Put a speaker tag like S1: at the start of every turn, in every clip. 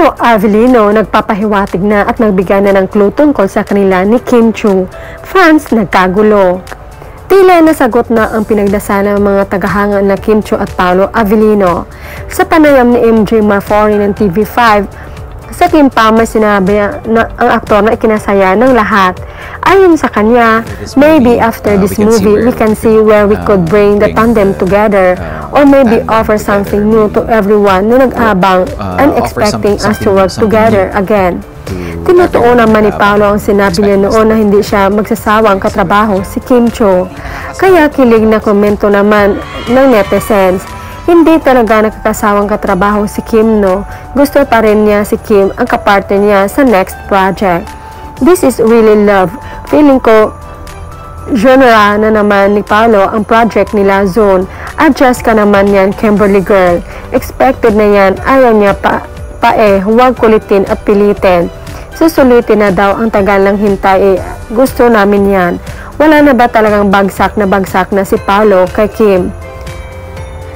S1: Paolo Avellino nagpapahiwatig na at nagbigay na ng clue tungkol sa kanila ni Kim Chiu. Fans nagkagulo. Tila nasagot na ang pinagdasal ng mga tagahanga na Kim Chiu at Paolo Avellino. Sa panayam ni MJ Marfori ng TV5, sa Kim Pao may sinabi na ang aktor na ikinasaya ng lahat. Ayon sa kanya, maybe after this movie, we can see where we could bring the tandem together or maybe offer something new to everyone na nag-abang and expecting us to work together again. Tinutuo naman ni Paolo ang sinabi niya noon na hindi siya magsasawang katrabaho si Kim Chiu. Kaya kilig na komento naman ng netizens. Hindi talaga nakakasawang katrabaho si Kim, no? Gusto pa rin niya si Kim ang kaparte niya sa next project. This is really love. Feeling ko, genre na naman ni Paolo ang project nila Zone. Adjust ka naman yan, Kimberly girl. Expected na yan, ayaw niya pa huwag kulitin at pilitin. Susulitin na daw ang tagal ng hintay gusto namin yan. Wala na ba talagang bagsak na si Paolo kay Kim?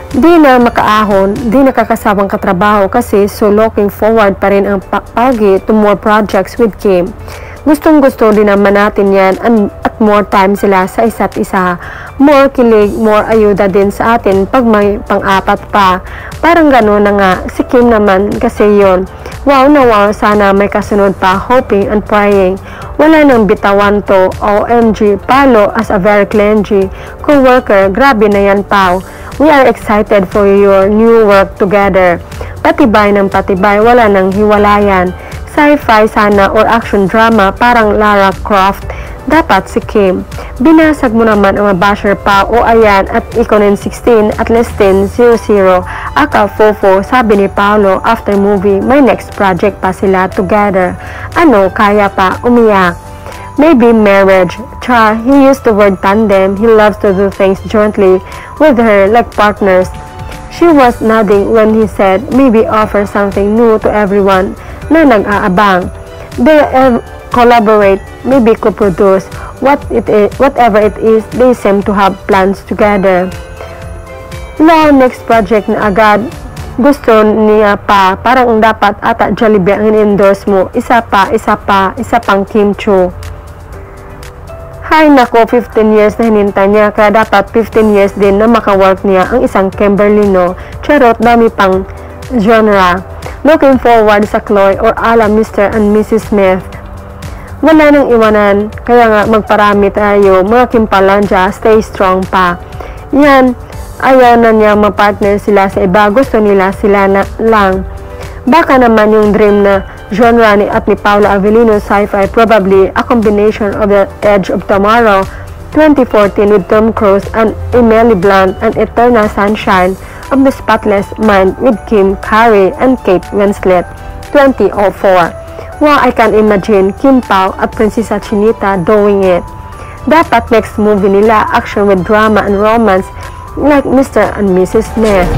S1: Di na makaahon, di nakakasawang katrabaho kasi so looking forward pa rin ang Pagi to more projects with Kim. Gustong-gusto din naman natin yan at more time sila sa isa't isa. More kilig, more ayuda din sa atin pag may pang-apat pa. Parang gano'n na nga, si Kim naman kasi yon. Wow na wow, sana may kasunod pa, hoping and praying. Wala nang bitawan to, OMG, Paolo as a very clingy co-worker, grabe na yan Pao. We are excited for your new work together. Patibay ng patibay, wala nang hiwalayan. Sci-fi sana or action drama parang Lara Croft. Dapat si Kim. Binasag mo naman ang mabasher pa o ayan at Ikonin 16 at less than 00. Aka fofo, sabi ni Paolo after movie, may next project pa sila together. Ano, kaya pa, umiyak. Maybe marriage. Char, he used the word tandem. He loves to do things jointly with her like partners. She was nodding when he said maybe offer something new to everyone na nag-aabang. They collaborate, maybe co-produce. Whatever it is, they seem to have plans together. Now, next project na agad. Gusto niya pa, parang dapat ata Jollibee ang in-endorse mo. Isa pang Kim Chiu. Hay nako, 15 years na hinintay niya, kaya dapat 15 years din na makawork niya ang isang Kimberly, no? Charot, dami pang genre. Looking forward sa Chloe or ala Mr. and Mrs. Smith. Wala nang iwanan, kaya nga magparami tayo, mga Kimpalanja, stay strong pa. Yan, ayaw na niya mapartner sila sa iba, gusto nila sila na lang. Baka naman yung dream na genre ni Paolo Avellino sci-fi, probably a combination of The Edge of Tomorrow 2014 with Tom Cruise and Emily Blunt and Eternal Sunshine of the Spotless Mind with Kim Carey and Kate Winslet 2004. Wow, I can imagine Kim Pao at Princesa Chinita doing it. Dapat next movie nila action with drama and romance like Mr. and Mrs. Smith.